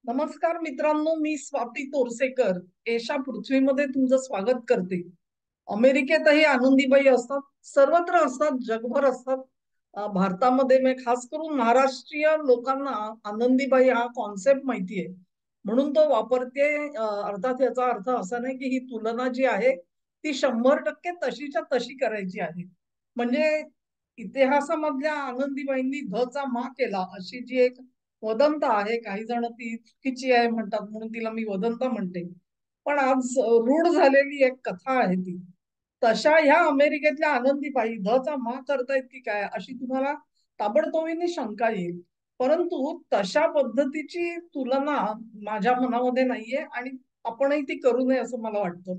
नमस्कार मित्रांनो, मी स्वाती तोरसेकर एशा पृथ्वीमध्ये तुमचं स्वागत करते. अमेरिकेतही आनंदीबाई असतात, सर्वत्र असतात, जगभर असतात. भारतामध्ये खास करून महाराष्ट्रीय लोकांना आनंदीबाई हा कॉन्सेप्ट माहिती आहे, म्हणून तो वापरते. अर्थात याचा अर्थ असा नाही की ही तुलना जी आहे ती 100% तशीच्या तशी करायची आहे. म्हणजे इतिहासामधल्या आनंदीबाईंनी धचा मा केला अशी जी एक वदंता आहे, काही जण ती चुकीची आहे म्हणतात म्हणून तिला मी वदंता म्हणते. पण आज रूढ झालेली एक कथा आहे ती. तशा ह्या अमेरिकेतल्या आनंदीबाई धचा मा करतायत की काय अशी तुम्हाला ताबडतोबीने शंका येईल. परंतु तशा पद्धतीची तुलना माझ्या मनामध्ये नाहीये आणि आपणही ती करू नये असं मला वाटतं.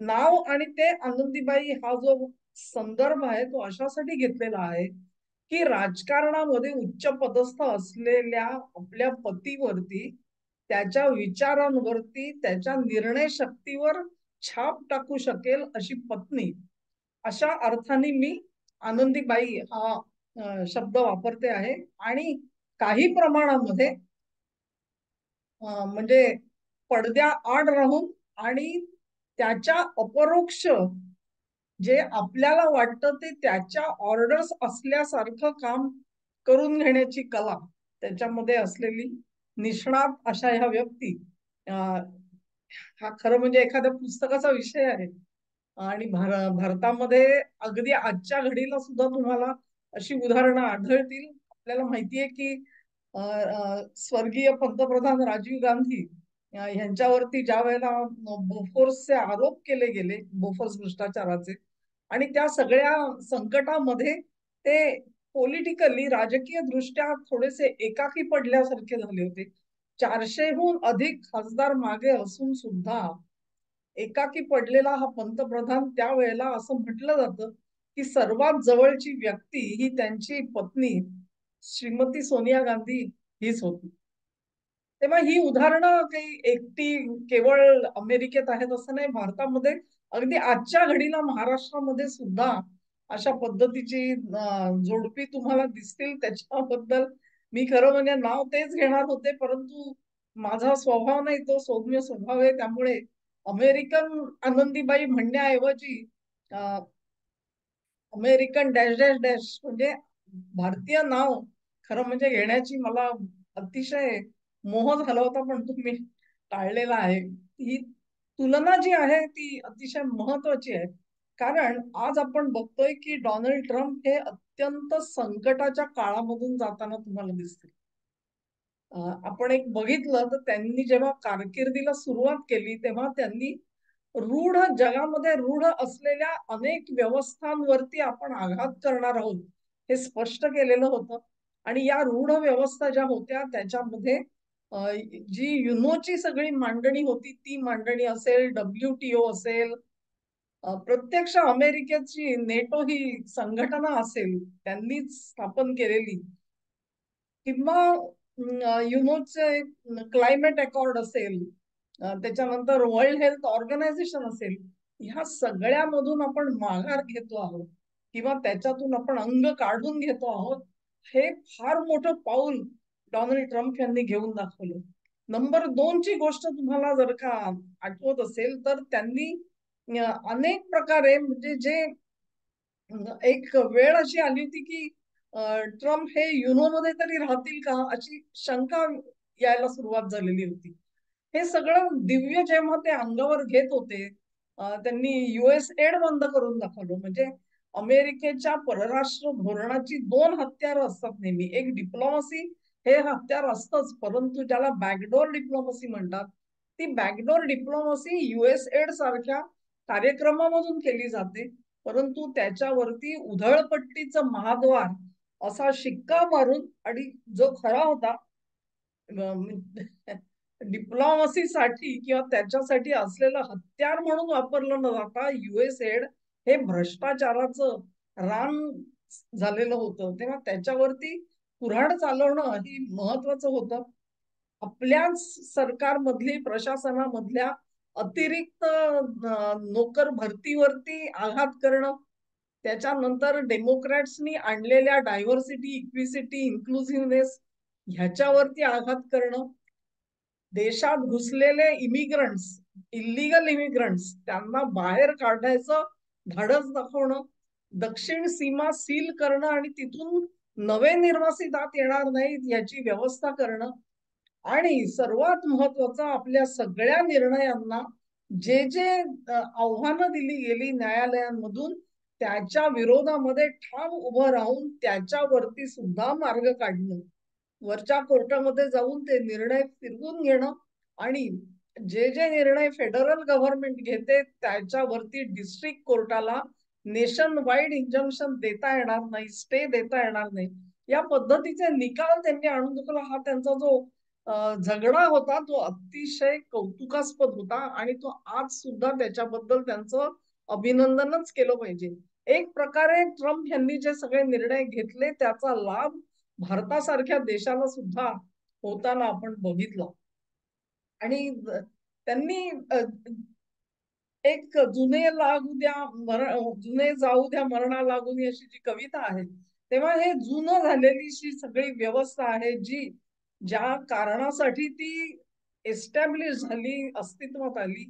नाव आणि ते आनंदीबाई हा जो संदर्भ आहे तो अशासाठी घेतलेला आहे की राजकारणामध्ये उच्च पदस्थ असलेल्या आपल्या पतीवरती, त्याच्या विचारांवरती, त्याच्या निर्णय शक्तीवर छाप टाकू शकेल अशी पत्नी, अशा अर्थाने मी आनंदीबाई हा शब्द वापरते आहे. आणि काही प्रमाणामध्ये म्हणजे पडद्या आड राहून आणि त्याच्या अपरोक्ष जे आपल्याला वाटतं ते त्याच्या ऑर्डर्स असल्यासारखं काम करून घेण्याची कला त्याच्यामध्ये असलेली निष्णात अशा ह्या व्यक्ती, अं, हा खरं म्हणजे एखाद्या पुस्तकाचा विषय आहे. आणि भारतामध्ये अगदी आजच्या घडीला सुद्धा तुम्हाला अशी उदाहरणं आढळतील. आपल्याला माहितीये की स्वर्गीय पंतप्रधान राजीव गांधी यांच्यावरती ज्या वेळेला बोफोर्सचे आरोप केले गेले, बोफोर्स भ्रष्टाचाराचे, आणि त्या सगळ्या संकटामध्ये ते पॉलिटिकली राजकीय दृष्ट्या थोडेसे एकाकी पडल्यासारखे झाले होते. 400हून अधिक खासदार मागे असून सुद्धा एकाकी पडलेला हा पंतप्रधान, त्यावेळेला असं म्हटलं जातं की सर्वात जवळची व्यक्ती ही त्यांची पत्नी श्रीमती सोनिया गांधी हीच होती. तेव्हा ही उदाहरणं काही एकटी केवळ अमेरिकेत आहेत असं नाही, भारतामध्ये अगदी आजच्या घडीला महाराष्ट्रामध्ये सुद्धा अशा पद्धतीची जोडपी तुम्हाला दिसतील. त्याच्याबद्दल मी खरं म्हणजे नाव तेच घेणार होते, परंतु माझा स्वभाव नाही, तो सौम्य स्वभाव आहे. त्यामुळे अमेरिकन आनंदीबाई म्हणण्याऐवजी अमेरिकन डॅश डॅश डॅश म्हणजे भारतीय नाव खरं म्हणजे घेण्याची मला अतिशय मोह झाला होता, पण तुम्ही टाळलेला आहे. ही तुलना जी आहे ती अतिशय महत्वाची आहे. कारण आज आपण बघतोय की डोनाल्ड ट्रम्प हे अत्यंत संकटाच्या काळामधून जाताना तुम्हाला दिसतील. आपण एक बघितलं तर त्यांनी जेव्हा कारकिर्दीला सुरुवात केली तेव्हा त्यांनी रूढ जगामध्ये रूढ असलेल्या अनेक व्यवस्थांवरती आपण आघात करणार आहोत हे स्पष्ट केलेलं होतं. आणि या रूढ व्यवस्था ज्या होत्या त्याच्यामध्ये अ, जी युनोची सगळी मांडणी होती ती मांडणी असेल, WTO असेल, प्रत्यक्ष अमेरिकेची नेटो ही संघटना असेल त्यांनीच स्थापन केलेली, किंवा युनोचे क्लायमेट अकॉर्ड असेल, त्याच्यानंतर वर्ल्ड हेल्थ ऑर्गनायझेशन असेल, ह्या सगळ्यामधून आपण माघार घेतो आहोत किंवा त्याच्यातून आपण अंग काढून घेतो आहोत. हे फार मोठं पाऊल डोनाल्ड ट्रम्प यांनी घेऊन दाखवलं. नंबर 2 ची गोष्ट तुम्हाला जर का आठवत असेल तर त्यांनी अनेक प्रकारे म्हणजे जे एक वेळ अशी आली होती की ट्रम्प हे युनोमध्ये तरी राहतील का अशी शंका यायला सुरुवात झालेली होती. हे सगळं दिव्य जेव्हा ते अंगावर घेत होते, त्यांनी US एड बंद करून दाखवलं. म्हणजे अमेरिकेच्या परराष्ट्र धोरणाची 2 हत्यार असतात नेहमी. एक डिप्लोमसी हे हत्यार असतंच, परंतु त्याला बॅकडोर डिप्लोमसी म्हणतात. ती बॅकडोर डिप्लोमसी US एड सारख्या कार्यक्रमामधून केली जाते, परंतु त्याच्यावरती उधळपट्टीचं महाद्वार असा शिक्का मारून, आणि जो खरा होता डिप्लोमसीसाठी किंवा त्याच्यासाठी असलेलं हत्यार म्हणून वापरलं न जाता US एड हे भ्रष्टाचाराचं रान झालेलं होतं. तेव्हा त्याच्यावरती कुऱ्हाड चालवणं ही महत्वाचं होतं. आपल्याच सरकारमधली प्रशासनामधल्या अतिरिक्त नोकर भरतीवरती आघात करणं, त्याच्यानंतर डेमोक्रॅट्सनी आणलेल्या डायव्हर्सिटी, इक्विसिटी, इन्क्लुझिव्हनेस ह्याच्यावरती आघात करणं, देशात घुसलेले इमिग्रंट्स, इलिगल इमिग्रंट्स, त्यांना बाहेर काढण्याचं धाडस दाखवणं, दक्षिण सीमा सील करणं आणि तिथून नवे निर्वासित आत येणार नाहीत याची व्यवस्था करणं, आणि सर्वात महत्वाचं आपल्या सगळ्या निर्णयांना जे जे आव्हानं दिली गेली न्यायालयांमधून त्याच्या विरोधामध्ये ठाम उभं राहून त्याच्यावरती सुद्धा मार्ग काढणं, वरच्या कोर्टामध्ये जाऊन ते निर्णय फिरवून घेणं, आणि जे जे निर्णय फेडरल गव्हर्नमेंट घेते त्याच्यावरती डिस्ट्रिक्ट कोर्टाला नेशन वाईड इंजंक्शन देता येणार नाही, स्टे देता येणार नाही, या पद्धतीचे निकाल त्यांनी आणून दाखवला. हा त्यांचा जो झगडा होता तो अतिशय कौतुकास्पद होता आणि तो आज सुद्धा त्याच्याबद्दल त्यांचं अभिनंदनच केलं पाहिजे. एक प्रकारे ट्रम्प यांनी जे सगळे निर्णय घेतले त्याचा लाभ भारतासारख्या देशाला सुद्धा होताना आपण बघितलं. आणि त्यांनी एक जुने लागू द्या जुने जाऊ द्या मरणा लागून अशी जी कविता आहे, तेव्हा हे जुनं झालेली सगळी व्यवस्था आहे जी ज्या कारणासाठी ती एस्टॅब्लिश झाली, अस्तित्वात आली,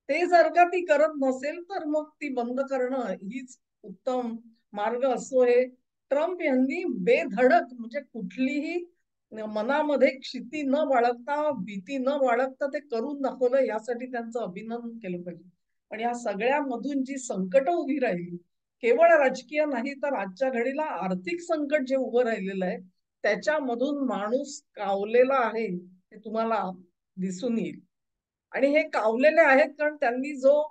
ते जर का ती करत नसेल तर मग ती बंद करणं हीच उत्तम मार्ग असतो. हे ट्रम्प यांनी बेधडक म्हणजे कुठलीही मनामध्ये क्षिती न बाळगता, भीती न बाळगता ते करून दाखवलं, यासाठी त्यांचं अभिनंदन केलं पाहिजे. पण या सगळ्यामधून जी संकट उभी राहिली, केवळ राजकीय नाही तर आजच्या घडीला आर्थिक संकट जे उभं राहिलेलं आहे त्याच्यामधून माणूस कावलेला आहे हे तुम्हाला दिसून येईल. आणि हे कावलेले आहेत कारण त्यांनी जो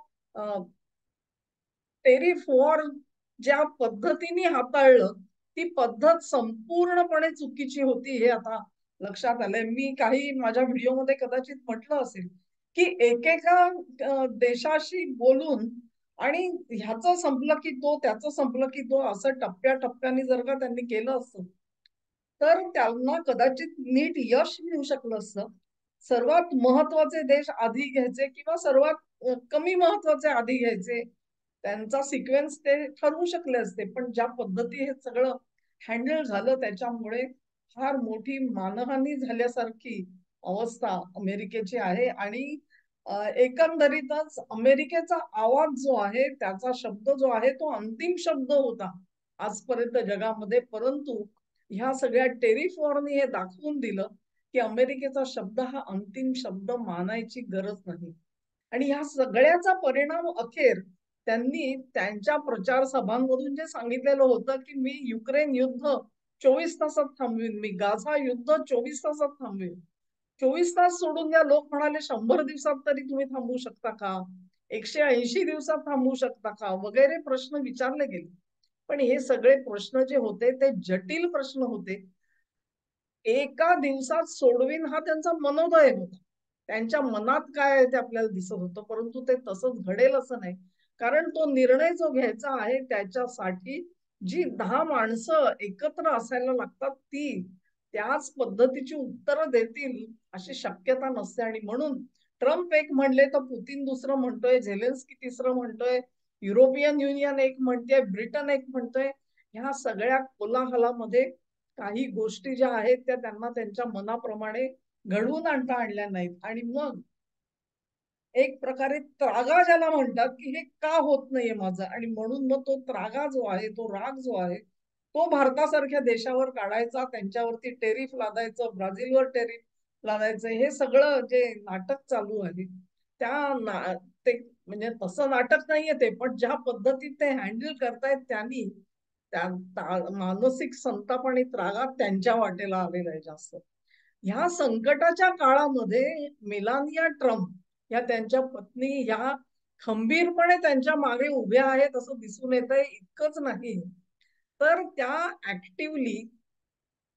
टेरिफ वॉर ज्या पद्धतीने हाताळलं ती पद्धत संपूर्णपणे चुकीची होती हे आता लक्षात आलंय. मी काही माझ्या व्हिडिओमध्ये कदाचित म्हटलं असेल की एकेका देशाशी बोलून आणि ह्याचं संपलं की तो, त्याचं संपलं की तो, असं टप्प्याटप्प्याने जर का त्यांनी केलं असतं तर त्यांना कदाचित नीट यश मिळू शकलं असतं. सर्वात महत्वाचे देश आधी घ्यायचे किंवा सर्वात कमी महत्वाचे आधी घ्यायचे, त्यांचा सिक्वेन्स ते ठरवू शकले असते. पण ज्या पद्धती हे सगळं हँडल झालं त्याच्यामुळे फार मोठी मानहानी झाल्यासारखी अवस्था अमेरिकेची आहे. आणि एकंदरीतच अमेरिकेचा आवाज जो आहे, त्याचा शब्द जो आहे तो अंतिम शब्द होता आजपर्यंत जगामध्ये. परंतु ह्या सगळ्या टेरिफ वॉरने हे दाखवून दिलं की अमेरिकेचा शब्द हा अंतिम शब्द मानायची गरज नाही. आणि ह्या सगळ्याचा परिणाम अखेर त्यांनी त्यांच्या प्रचार सभांमधून जे सांगितलेलं होतं की मी युक्रेन युद्ध 24 तासात थांबवीन, मी गाझा युद्ध 24 तासात थांबवीन. 24 तास सोडून द्या, लोक म्हणाले 100 दिवसात तरी तुम्ही थांबवू शकता का, 180 दिवसात थांबवू शकता का, वगैरे प्रश्न विचारले गेले. पण हे सगळे प्रश्न जे होते ते जटिल प्रश्न होते. एका दिवसात सोडवीन हा त्यांचा मनोदय होता. त्यांच्या मनात काय आहे ते आपल्याला दिसत होतं, परंतु ते तसंच घडेल असं नाही. कारण तो निर्णय जो घ्यायचा आहे त्याच्यासाठी जी 10 माणसं एकत्र असायला लागतात ती त्याच पद्धतीची उत्तरं देतील अशी शक्यता नसते. आणि म्हणून ट्रम्प एक म्हणले तर पुतीन दुसरं म्हणतोय, झेलेन्स्की तिसरं म्हणतोय, युरोपियन युनियन एक म्हणते, ब्रिटन एक म्हणतोय. ह्या सगळ्या कोलाहलामध्ये काही गोष्टी ज्या आहेत त्या त्यांना त्यांच्या मनाप्रमाणे घडवून आणल्या नाहीत. आणि मग एक प्रकारे त्रागा ज्याला म्हणतात की हे का होत नाहीये माझं, आणि म्हणून मग तो त्रागा जो आहे, तो राग जो आहे तो भारतासारख्या देशावर काढायचा, त्यांच्यावरती टेरिफ लादायचं, ब्राझीलवर टेरिफ लादायचं, हे सगळं जे नाटक चालू आहे ते म्हणजे तसं नाटक नाहीये ते, पण ज्या पद्धतीत ते हँडल करतायत त्यांनी मानसिक संताप आणि त्रागा त्यांच्या वाटेला आलेला आहे जास्त. ह्या संकटाच्या काळामध्ये मेलानिया ट्रम्प या त्यांच्या पत्नी ह्या खंबीरपणे त्यांच्या मागे उभ्या आहेत असं दिसून येत आहे. इतकंच नाही तर त्या ऍक्टिव्हली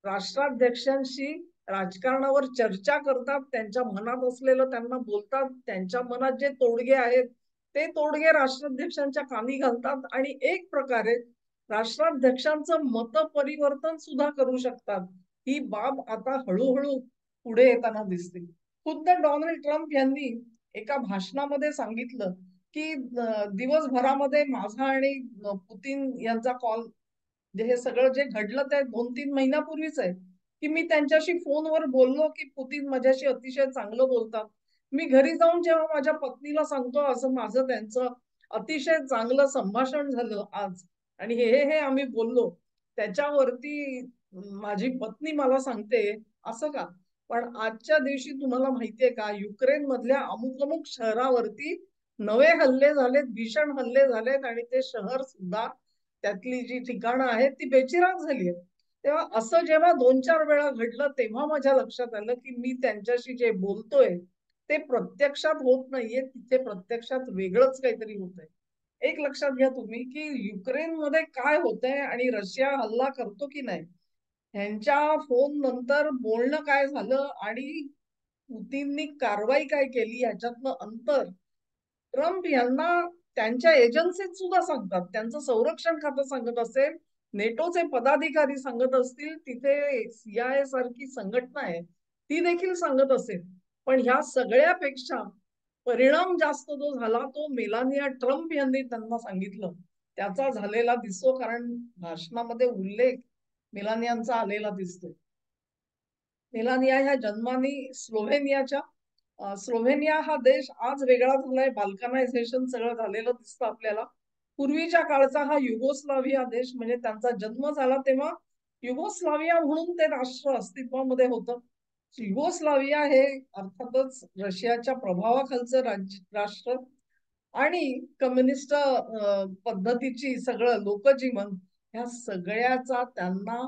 राष्ट्राध्यक्षांशी राजकारणावर चर्चा करतात, त्यांच्या मनात असलेलं त्यांना बोलतात, त्यांच्या मनात जे तोडगे आहेत ते तोडगे राष्ट्राध्यक्षांच्या कानी घालतात आणि एक प्रकारे राष्ट्राध्यक्षांचं मत परिवर्तन सुद्धा करू शकतात. ही बाब आता हळूहळू पुढे येताना दिसते. खुद्द डोनाल्ड ट्रम्प यांनी एका भाषणामध्ये सांगितलं की दिवसभरामध्ये माझा आणि पुतीन यांचा कॉल, हे सगळं जे घडलं ते 2-3 महिन्यापूर्वीच आहे. की मी त्यांच्याशी फोनवर बोललो की पुतीन माझ्याशी अतिशय चांगलं बोलतात. मी घरी जाऊन जेव्हा माझ्या पत्नीला सांगतो असं माझं त्यांचं अतिशय चांगलं संभाषण झालं आज आणि हे आम्ही बोललो, त्याच्यावरती माझी पत्नी मला सांगते असं का? पण आजच्या दिवशी तुम्हाला माहितीये का, युक्रेन मधल्या अमुक अमुक शहरावरती नवे हल्ले झालेत, भीषण हल्ले झालेत आणि ते शहर सुद्धा, त्यातली जी ठिकाणं आहेत ती बेचिराख झाली आहेत. तेव्हा असं जेव्हा 2-4 वेळा घडलं तेव्हा माझ्या लक्षात आलं की मी त्यांच्याशी जे बोलतोय ते प्रत्यक्षात होत नाहीये, तिथे प्रत्यक्षात वेगळंच काहीतरी होतंय. एक लक्षात घ्या तुम्ही की युक्रेनमध्ये काय होतंय आणि रशिया हल्ला करतो की नाही, ह्यांच्या फोन नंतर बोलणं काय झालं आणि पुतीननी कारवाई काय केली ह्याच्यातलं अंतर ट्रम्प यांना त्यांच्या एजन्सीत सुद्धा सांगतात. त्यांचं संरक्षण खातं सांगत असेल, नेटोचे पदाधिकारी सांगत असतील, तिथे CIA सारखी संघटना आहे, ती देखील सांगत असेल. पण ह्या सगळ्यापेक्षा परिणाम जास्त जो झाला तो मेलानिया ट्रम्प यांनी त्यांना सांगितलं. त्याचा झालेला दिसतो कारण भाषणामध्ये उल्लेख मेलानियांचा आलेला दिसतो. मेलानिया ह्या जन्माने स्लोव्हेनियाच्या स्लोव्हेनिया हा देश आज वेगळा झालाय, बाल्कनायझेशन सगळं झालेलं दिसतं आपल्याला. पूर्वीच्या काळचा हा युगोस्लाव्हिया देश म्हणजे त्यांचा जन्म झाला तेव्हा युगोस्लाव्हिया म्हणून ते राष्ट्र अस्तित्वामध्ये होतं. युगोस्लाव्हिया हे अर्थातच रशियाच्या प्रभावाखालचं राष्ट्र आणि कम्युनिस्ट पद्धतीची सगळं लोकजीवन ह्या सगळ्याचा त्यांना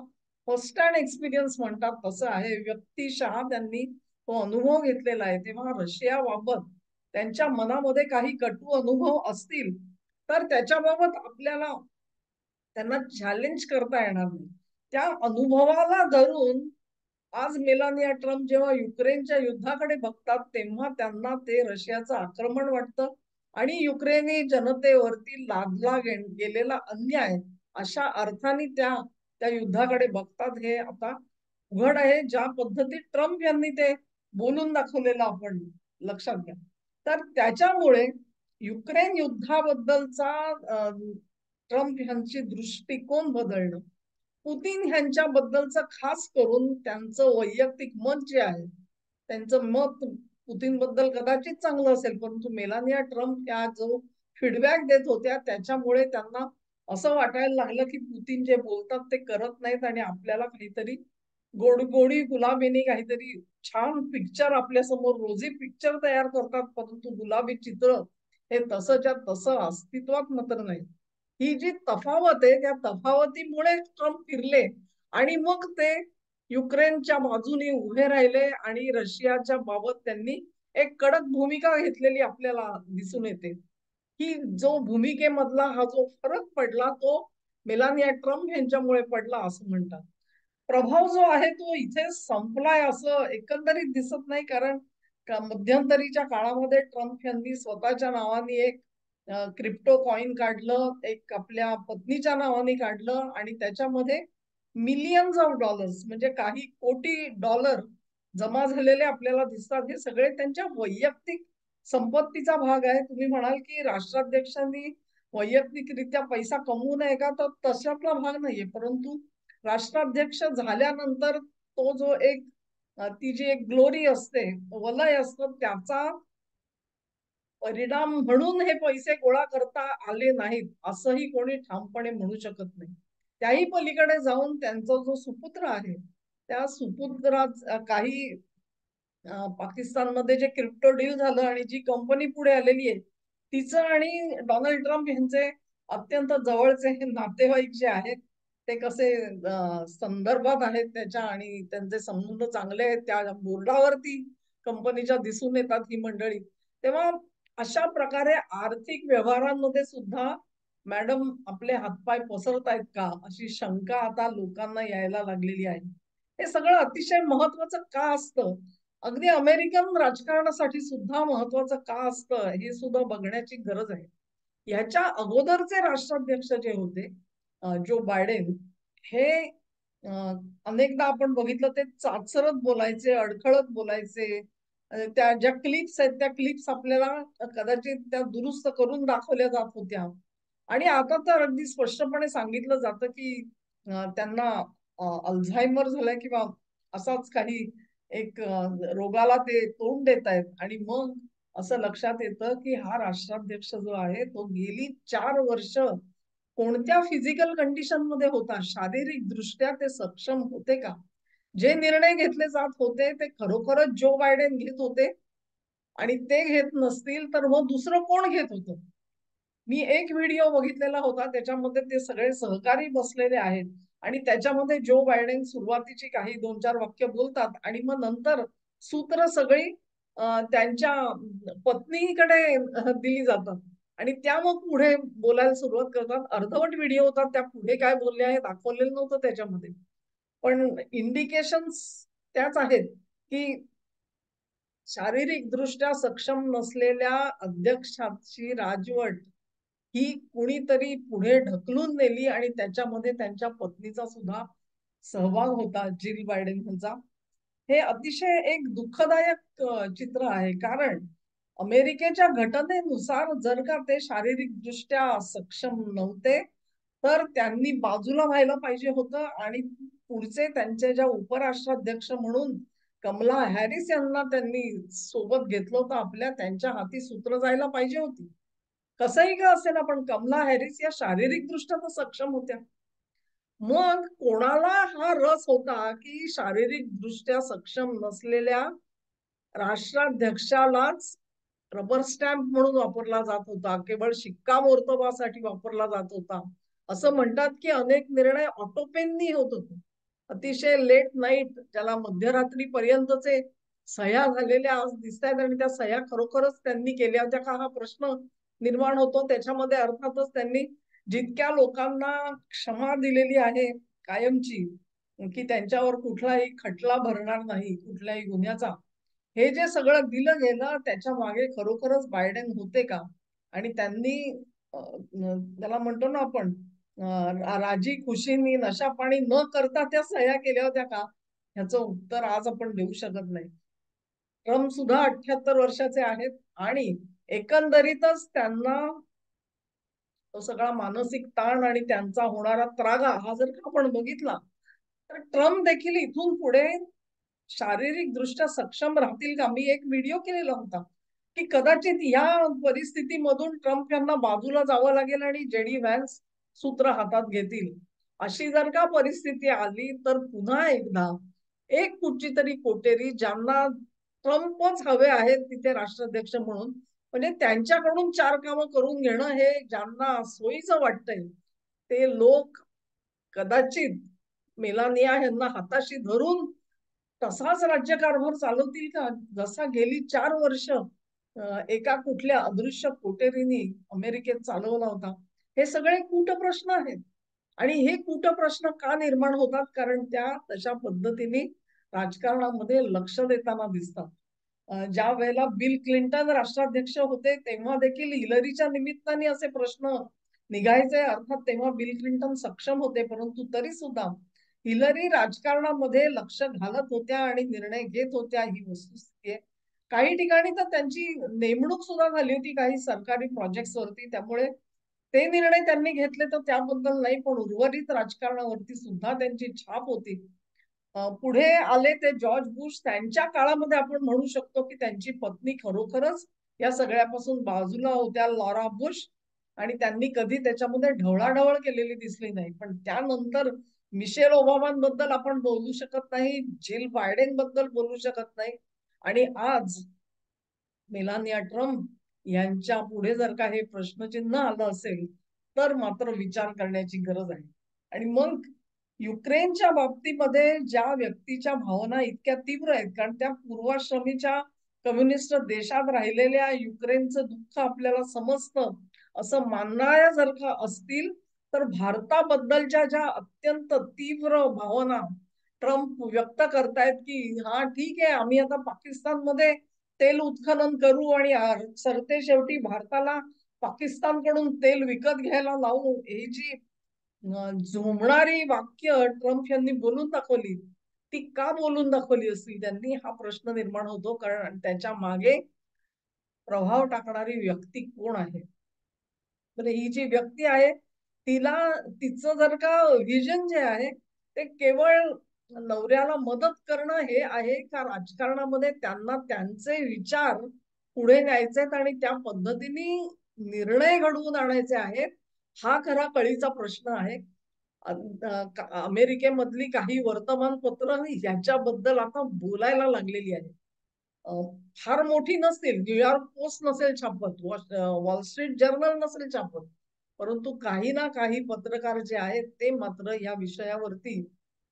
फर्स्ट हँड एक्सपिरियन्स म्हणतात तसं आहे. व्यक्तिशः त्यांनी तो अनुभव घेतलेला आहे. तेव्हा रशियाबाबत त्यांच्या मनामध्ये काही कटू अनुभव असतील तर त्याच्याबाबत आपल्याला त्यांना चॅलेंज करता येणार नाही. त्या अनुभवाला धरून आज मेलानिया ट्रम्प जेव्हा युक्रेनच्या युद्धाकडे बघतात तेव्हा त्यांना ते रशियाचं आक्रमण वाटतं आणि युक्रेनी जनतेवरती लादला गेलेला अन्याय अशा अर्थाने त्या युद्धाकडे बघतात. हे आता उघड आहे. ज्या पद्धतीत ट्रम्प यांनी ते बोलून दाखवलेलं आपण लक्षात घ्या. तर त्याच्यामुळे युक्रेन युद्धाबद्दलचा ट्रम्प यांची दृष्टिकोन बदलणं, पुतीन ह्यांच्याबद्दलचं खास करून त्यांचं वैयक्तिक मत जे आहे, त्यांचं मत पुतीन बद्दल कदाचित चांगलं असेल, परंतु मेलानिया ट्रम्प या जो फीडबॅक देत होत्या त्याच्यामुळे त्यांना असं वाटायला लागलं की पुतीन जे बोलतात ते करत नाहीत आणि आपल्याला काहीतरी गोडी गुलाबीने काहीतरी छान पिक्चर आपल्या समोर रोजी पिक्चर तयार करतात, परंतु गुलाबी चित्र हे तसंच्या तसं अस्तित्वात मात्र नाही. ही जी तफावत आहे त्या तफावतीमुळे ट्रम्प फिरले आणि मग ते युक्रेनच्या बाजूने उभे राहिले आणि रशियाच्या बाबत त्यांनी एक कडक भूमिका घेतलेली आपल्याला दिसून येते. ही जो भूमिकेमधला हा जो फरक पडला तो मेलानिया ट्रम्प यांच्यामुळे पडला असं म्हणतात. प्रभाव जो आहे तो इथे संपलाय असं एकंदरीत दिसत नाही, कारण मध्यंतरीच्या काळामध्ये ट्रम्प यांनी स्वतःच्या नावाने एक क्रिप्टो कॉइन काढलं, एक आपल्या पत्नीच्या नावाने काढलं आणि त्याच्यामध्ये मिलियन्स ऑफ डॉलर्स म्हणजे काही कोटी डॉलर जमा झालेले आपल्याला दिसतात. हे सगळे त्यांच्या वैयक्तिक संपत्तीचा भाग आहे. तुम्ही म्हणाल की राष्ट्राध्यक्षांनी वैयक्तिकरित्या पैसा कमवू नये का, तर तशातला भाग नाहीये. परंतु राष्ट्राध्यक्ष झाल्यानंतर तो जो एक ती जी एक ग्लोरी असते, वलय असतं, त्याचा परिणाम म्हणून हे पैसे गोळा करता आले नाहीत असंही कोणी ठामपणे म्हणू शकत नाही. त्याही पलीकडे जाऊन त्यांचा जो सुपुत्र आहे त्या सुपुत्रात काही पाकिस्तानमध्ये जे क्रिप्टो डील झालं आणि जी कंपनी पुढे आलेली आहे तिचं आणि डोनाल्ड ट्रम्प यांचे अत्यंत जवळचे नातेवाईक जे आहेत ते कसे संदर्भात आहेत त्याच्या आणि त्यांचे संबंध चांगले आहेत, त्या बोर्डावरती कंपनीच्या दिसून येतात ही मंडळी. तेव्हा अशा प्रकारे आर्थिक व्यवहारांमध्ये सुद्धा मॅडम आपले हातपाय पसरतायत का अशी शंका आता लोकांना यायला लागलेली आहे. हे सगळं अतिशय महत्वाचं का असतं, अगदी अमेरिकन राजकारणासाठी सुद्धा महत्वाचं का असतं हे सुद्धा बघण्याची गरज आहे. ह्याच्या अगोदरचे राष्ट्राध्यक्ष जे होते जो बायडेन हे अनेकदा आपण बघितलं ते चाचरत बोलायचे, अडखळत बोलायचे. त्या ज्या क्लिप्स आहेत त्या क्लिप्स आपल्याला कदाचित त्या दुरुस्त करून दाखवल्या जात होत्या आणि आता तर अगदी स्पष्टपणे सांगितलं जातं की त्यांना अल्झायमर झालाय किंवा असाच काही एक रोगाला ते तोंड देत आहेत. आणि मग असं लक्षात येतं की हा राष्ट्राध्यक्ष जो आहे तो गेली 4 वर्ष कोणत्या फिजिकल कंडिशन मध्ये होता, शारीरिक दृष्ट्या ते सक्षम होते का, जे निर्णय घेतले जात होते ते खरोखरच जो बायडेन घेत होते, आणि ते घेत नसतील तर मग दुसरं कोण घेत होतं. मी एक व्हिडिओ बघितलेला होता, त्याच्यामध्ये ते सगळे सहकारी बसलेले आहेत आणि त्याच्यामध्ये जो बायडेन सुरुवातीची काही 2-4 वाक्य बोलतात आणि मग नंतर सूत्र सगळी त्यांच्या पत्नीकडे दिली जातात आणि त्या मग पुढे बोलायला सुरुवात करतात. अर्धवट व्हिडिओ होता, त्या पुढे काय बोलल्या हे दाखवलेलं नव्हतं त्याच्यामध्ये. पण इंडिकेशन्स त्याच आहेत की शारीरिक दृष्ट्या सक्षम नसलेल्या अध्यक्षाची राजवट ही कुणीतरी पुढे ढकलून नेली आणि त्याच्यामध्ये त्यांच्या पत्नीचा सुद्धा सहभाग होता, जिल बायडेन यांचा. हे अतिशय एक दुःखदायक चित्र आहे, कारण अमेरिकेच्या घटनेनुसार जर का ते शारीरिक दृष्ट्या सक्षम नव्हते तर त्यांनी बाजूला व्हायला पाहिजे होतं आणि पुढचे त्यांचे ज्या उपराष्ट्राध्यक्ष म्हणून कमला हॅरिस यांना त्यांनी सोबत घेतलं होतं आपल्या, त्यांच्या हाती सूत्र जायला पाहिजे होती. कसंही का असेना, पण कमला हॅरिस या शारीरिक दृष्ट्या तर सक्षम होत्या. मग कोणाला हा रस होता की शारीरिक दृष्ट्या सक्षम नसलेल्या राष्ट्राध्यक्षालाच रबर स्टॅम्प म्हणून वापरला जात होता, केवळ शिक्कामोर्तबासाठी वापरला जात होता. असं म्हणतात की अनेक निर्णय ऑटोपेननी होत होते, अतिशय लेट नाईट, ज्याला मध्यरात्रीपर्यंतचे सह्या झालेल्या आज दिसत आहेत आणि त्या सह्या खरोखरच त्यांनी केल्या होत्या का, हा प्रश्न निर्माण होतो. त्याच्यामध्ये अर्थातच त्यांनी जितक्या लोकांना क्षमा दिलेली आहे कायमची, की त्यांच्यावर कुठलाही खटला भरणार नाही कुठल्याही गुन्ह्याचा, हे जे सगळं दिलं गेलं त्याच्या मागे खरोखरच बायडेन होते का, आणि त्यांनी त्याला म्हणतो ना आपण राजी खुशीनी नशा पाणी न करता त्या सह्या केल्या होत्या का, ह्याचं उत्तर आज आपण देऊ शकत नाही. ट्रम्प सुद्धा 78 वर्षाचे आहेत आणि एकंदरीतच त्यांना तो सगळा मानसिक ताण आणि त्यांचा होणारा त्रागा हा जर का आपण बघितला तर ट्रम्प देखील इथून पुढे शारीरिक दृष्ट्या सक्षम राहतील का. मी एक व्हिडिओ केलेला होता की कदाचित या परिस्थितीमधून ट्रम्प यांना बाजूला जावं लागेल आणि जेडी व्हॅन्स सूत्र हातात घेतील. अशी जर का परिस्थिती आली तर पुन्हा एकदा एक कुठची तरी कोटेरी, ज्यांना ट्रम्पच हवे आहेत तिथे राष्ट्राध्यक्ष म्हणून, म्हणजे त्यांच्याकडून 4 कामं करून घेणं हे ज्यांना सोयीचं वाटतंय, ते लोक कदाचित मेलानिया यांना हाताशी धरून तसाच राज्यकारभार चालवतील का, जसा गेली 4 वर्ष एका कुठल्या अदृश्य कोटेरीने अमेरिकेत चालवला होता. हे सगळे कूटप्रश्न आहेत. आणि हे कूटप्रश्न का निर्माण होतात, कारण त्या तशा पद्धतीने राजकारणामध्ये लक्ष देताना दिसतात. ज्या वेळेला बिल क्लिंटन राष्ट्राध्यक्ष होते तेव्हा देखील हिलरीच्या निमित्ताने असे प्रश्न निघायचे. अर्थात तेव्हा बिल क्लिंटन सक्षम होते, परंतु तरी सुद्धा हिलरी राजकारणामध्ये लक्ष घालत होत्या आणि निर्णय घेत होत्या, ही वस्तुस्थिती आहे. काही ठिकाणी तर त्यांची नेमणूक सुद्धा झाली होती काही सरकारी प्रोजेक्ट्स वरती, त्यामुळे ते निर्णय त्यांनी घेतले तर त्याबद्दल नाही, पण उर्वरित राजकारणावरती सुद्धा त्यांची छाप होती. पुढे आले ते जॉर्ज बुश, त्यांच्या काळामध्ये आपण म्हणू शकतो की त्यांची पत्नी खरोखरच या सगळ्यापासून बाजूला होत्या, लॉरा बुश, आणि त्यांनी कधी त्याच्यामध्ये ढवळाढवळ केलेली दिसली नाही. पण त्यानंतर मिशेल ओबामांबद्दल आपण बोलू शकत नाही, जिल बायडेन बद्दल बोलू शकत नाही, आणि आज मेलानिया ट्रम्प यांच्या पुढे जर का हे प्रश्नचिन्ह आलं असेल तर मात्र विचार करण्याची गरज आहे. आणि मग युक्रेनच्या बाबतीमध्ये ज्या व्यक्तीच्या भावना इतक्या तीव्र आहेत, कारण त्या पूर्वाश्रमीच्या कम्युनिस्ट देशात राहिलेल्या युक्रेनचं दुःख आपल्याला समजतं असं मानणाऱ्या जर का असतील तर भारताबद्दलच्या ज्या अत्यंत तीव्र भावना ट्रम्प व्यक्त करतायत की हा ठीक आहे, आम्ही आता पाकिस्तानमध्ये तेल उत्खनन करू आणि सरते शेवटी भारताला पाकिस्तानकडून तेल विकत घ्यायला लावू, ही जी झोंबणारी वाक्य ट्रम्प यांनी बोलून दाखवली, ती का बोलून दाखवली असतील त्यांनी, हा प्रश्न निर्माण होतो. कारण त्याच्या मागे प्रभाव टाकणारी व्यक्ती कोण आहे. तर ही जी व्यक्ती आहे तिला, तिचं जर का व्हिजन जे आहे ते केवळ नवऱ्याला मदत करणं हे आहे का राजकारणामध्ये त्यांना त्यांचे विचार पुढे न्यायचे आणि त्या पद्धतीने निर्णय घडवून आणायचे आहेत, हा खरा कळीचा प्रश्न आहे. अमेरिकेमधली काही वर्तमानपत्र याच्याबद्दल आता बोलायला लागलेली आहे. अ, फार मोठी नसतील, न्यूयॉर्क पोस्ट नसेल छापत, वॉल स्ट्रीट जर्नल नसेल छापत, परंतु काही ना काही पत्रकार जे आहेत ते मात्र या विषयावरती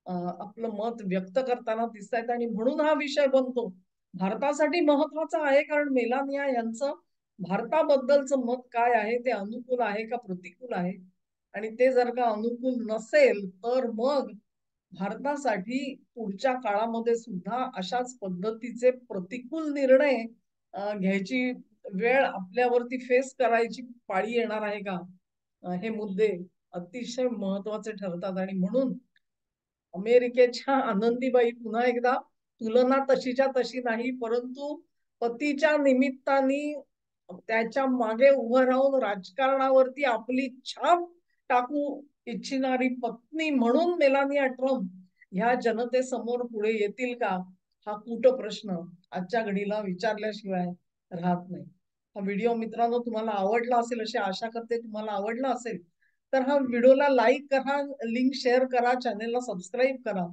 आपलं मत व्यक्त करताना दिसतायत आणि म्हणून हा विषय बनतो. भारतासाठी महत्वाचा आहे कारण मेलानिया यांचं भारताबद्दलचं मत काय आहे, ते अनुकूल आहे का प्रतिकूल आहे? आणि ते जर का अनुकूल नसेल, तर मग भारतासाठी पुढच्या काळामध्ये सुद्धा अशाच पद्धतीचे प्रतिकूल निर्णय घ्यायची वेळ आपल्यावरती फेस करायची पाळी येणार आहे का? हे मुद्दे अतिशय महत्वाचे ठरतात आणि म्हणून अमेरिकेच्या आनंदीबाई पुन्हा एकदा तुलना तशीच्या तशी नाही, परंतु पतीच्या निमित्ताने त्याच्या मागे उभं राहून राजकारणावरती आपली छाप टाकू इच्छिणारी पत्नी म्हणून मेलानिया ट्रम्प ह्या जनतेसमोर पुढे येतील का? हा कूट प्रश्न आजच्या घडीला विचारल्याशिवाय राहत नाही. हा व्हिडिओ मित्रांनो तुम्हाला आवडला असेल अशी आशा करते. तुम्हाला आवडला असेल तर हा व्हिडिओला लाईक करा, लिंक शेअर करा, चॅनेलला सबस्क्राईब करा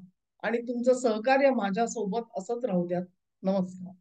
आणि तुमचं सहकार्य माझ्यासोबत असंच राहू द्या. नमस्कार.